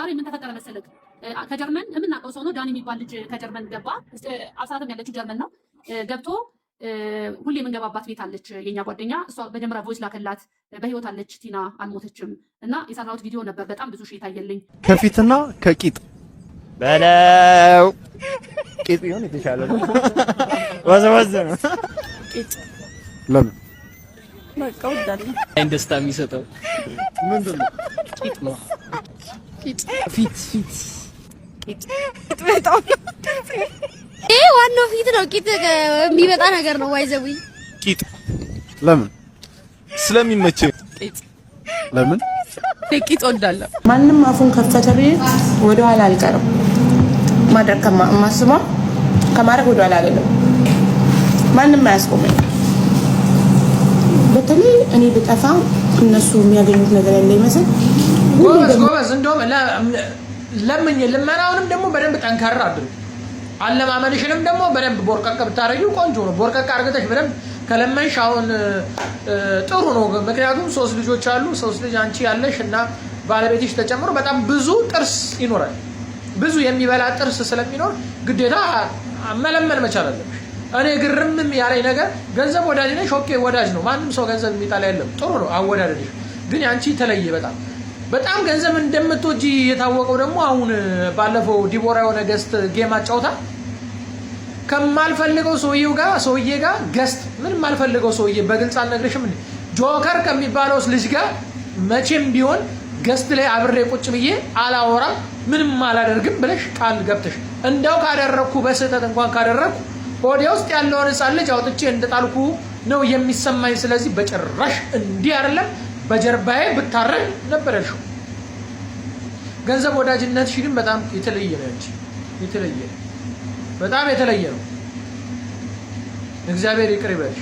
ዛሬ ምን ተፈጠረ መሰለክ? ከጀርመን የምናውቀው ሰው ነው ዳኒ የሚባል ልጅ ከጀርመን ገባ። አሳተም ያለችው ጀርመን ነው። ገብቶ ሁሌ የምንገባባት ቤት አለች የኛ ጓደኛ። እሷ በጀመራ ቮይስ ላከላት። በህይወት አለች ቲና አልሞተችም። እና የሰራሁት ቪዲዮ ነበር በጣም ብዙ ሺህ ታየልኝ። ከፊትና ከቂጥ በለው ቂጥ ይሁን የተሻለ ነው። ወዘወዘ ነው ቂጥ ለምን ማቀው ዳኒ ደስታ የሚሰጠው ምንድነው? ቂጥ ነው። ቂጥ ፊት ቂጥ በጣም ዋናው ፊት ነው። ቂጥ የሚበጣ ነገር ነው። ዋይዘዊ ቂጥ ለምን ስለሚመቸኝ ቂጥ ለምን ቂጥ ወዳለ ማንንም አፉን ከፈተ ቢል ወደ ኋላ አልቀርም። ማድረግ ከማስበው ከማድረግ ወደ ኋላ አልልም። ማንንም አያስቆመኝ። በተለይ እኔ ብጠፋ እነሱ የሚያገኙት ነገር ያለ ይመስል ጎበዝ እንደውም ለምን ልመናውንም ደግሞ በደንብ ጠንካራ አድርግ። አለማመንሽንም ደግሞ በደንብ ቦርቀቅ ብታረጊው ቆንጆ ነው። ቦርቀቅ አርገተሽ በደንብ ከለመንሽ አሁን ጥሩ ነው። ምክንያቱም 3 ልጆች አሉ። 3 ልጅ አንቺ ያለሽ እና ባለቤትሽ ተጨምሮ በጣም ብዙ ጥርስ ይኖራል። ብዙ የሚበላ ጥርስ ስለሚኖር ግዴታ መለመን መቻል አለብሽ። እኔ ግርምም ያለኝ ነገር ገንዘብ ወዳጅ ነሽ። ኦኬ ወዳጅ ነው። ማንም ሰው ገንዘብ የሚጣላ የለም። ጥሩ ነው አወዳደድሽ። ግን አንቺ ተለየ በጣም ገንዘብ እንደምትወጂ የታወቀው ደግሞ አሁን ባለፈው ዲቦራ የሆነ ገስት ጌም አጫውታ ከማልፈልገው ሰውዬ ጋር ገስት ምን ማልፈልገው ሰውዬ በግልጽ አልነግርሽም እንዴ ጆከር ከሚባለው ልጅ ጋር መቼም ቢሆን ገስት ላይ አብሬ ቁጭ ብዬ አላወራም ምንም አላደርግም ብለሽ ቃል ገብተሽ እንደው ካደረኩ በስህተት እንኳን ካደረኩ ሆዴ ውስጥ ያለውን ሕፃን ልጅ አውጥቼ እንደጣልኩ ነው የሚሰማኝ። ስለዚህ በጭራሽ እንዲህ አይደለም በጀርባዬ ብታረኝ ነበር ያልሽው። ገንዘብ ወዳጅነትሽ ግን በጣም የተለየ ነው። እንጂ የተለየ በጣም የተለየ ነው። እግዚአብሔር ይቅር ይበልሽ።